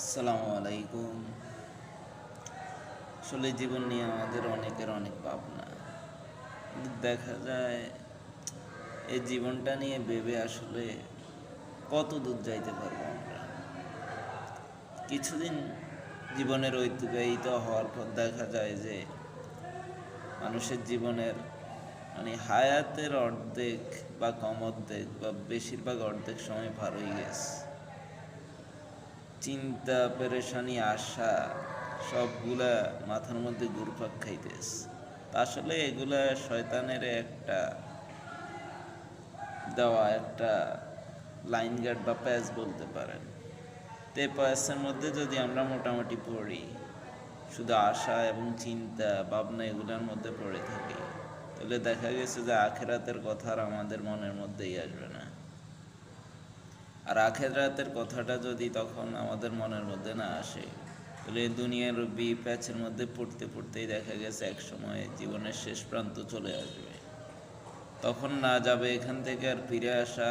আসসালামু আলাইকুম। আসলে জীবন নিয়ে আমাদের অনেকের অনেক ভাবনা, কিন্তু দেখা যায় এই জীবনটা নিয়ে ভেবে আসলে কত দূর যাইতে পারবো আমরা। কিছুদিন জীবনের অতিবাহিত হওয়ার পর দেখা যায় যে মানুষের জীবনের হায়াতের অর্ধেক বা কম অর্ধেক বা বেশিরভাগ অর্ধেক সময় পার হয়ে গেছে। চিন্তা পেরেশানি আশা সবগুলা মাথার মধ্যে ঘুরপাক খাইতেছে। আসলে এগুলা শয়তানের একটা দেওয়া একটা লাইন গার্ড বা প্যাচ বলতে পারেন। তে প্যাচের মধ্যে যদি আমরা মোটামুটি পড়ি, শুধু আশা এবং চিন্তা ভাবনা এগুলোর মধ্যে পড়ে থাকি, তাহলে দেখা গেছে যে আখেরাতের কথা আর আমাদের মনের মধ্যেই আসবে না। আর আখেরাতের কথাটা যদি তখন আমাদের মনের মধ্যে না আসে, তাহলে দুনিয়ার প্যাচের মধ্যে পড়তে পড়তেই দেখা গেছে এক সময় জীবনের শেষ প্রান্ত চলে আসবে। তখন না যাবে এখান থেকে আর ফিরে আসা,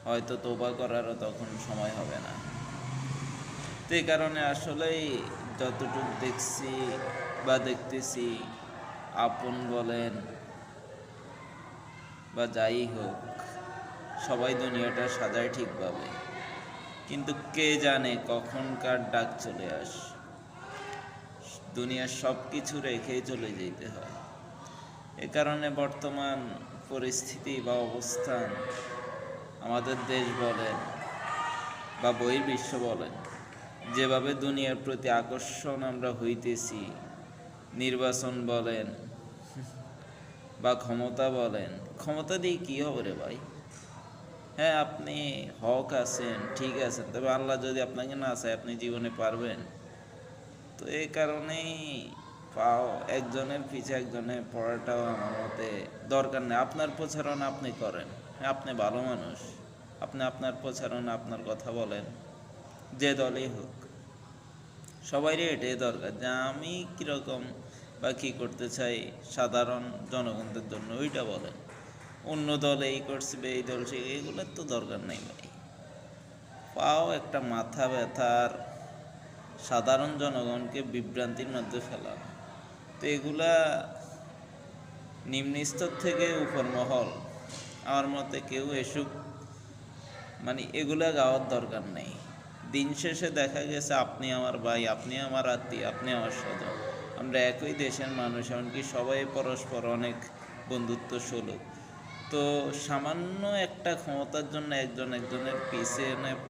হয়তো তওবা করারও তখন সময় হবে না। তো এই কারণে আসলেই যতটুকু দেখছি বা দেখতেছি, আপন বলেন বা যাই হোক, সবাই দুনিয়াটা সাজায় ঠিকভাবে, কিন্তু কে জানে কখন কার ডাক চলে দুনিয়ার সব কিছু রেখেই চলে যেতে হয়। এ কারণে বর্তমান পরিস্থিতি বা অবস্থান, আমাদের দেশ বলেন বা বহির্বিশ্ব বলেন, যেভাবে দুনিয়ার প্রতি আকর্ষণ আমরা হইতেছি, নির্বাচন বলেন বা ক্ষমতা বলেন, ক্ষমতা দিয়ে কী হবে রে ভাই? হ্যাঁ, আপনি হক আছেন, ঠিক আছেন, তবে আল্লাহ যদি আপনাকে না চায় আপনি জীবনে পারবেন? তো এই কারণেই পাও একজনের পিছে একজনের পড়াটাও আমার মতে দরকার নেই। আপনার প্রচারণা আপনি করেন, হ্যাঁ আপনি ভালো মানুষ, আপনি আপনার প্রচারণা আপনার কথা বলেন, যে দলই হোক। সবাইরই এটাই দরকার যে আমি কীরকম বা কী করতে চাই সাধারণ জনগণদের জন্য, ওইটা বলেন। অন্য দল এই করছে এই দল সে, এগুলোর তো দরকার নেই ভাই। পাও একটা মাথা ব্যথার সাধারণ জনগণকে বিভ্রান্তির মধ্যে ফেলা। তো এগুলা নিম্ন স্তর থেকে উপর মহল, আমার মতে কেউ এসব এগুলা গাওয়ার দরকার নেই। দিন শেষে দেখা গেছে আপনি আমার ভাই, আপনি আমার আত্মীয়, আপনি আমার স্বজন, আমরা একই দেশের মানুষ, এমনকি সবাই পরস্পর অনেক বন্ধুত্ব সুলভ। তো সামান্য একটা ক্ষমতার জন্য একজন একজনের পিছনে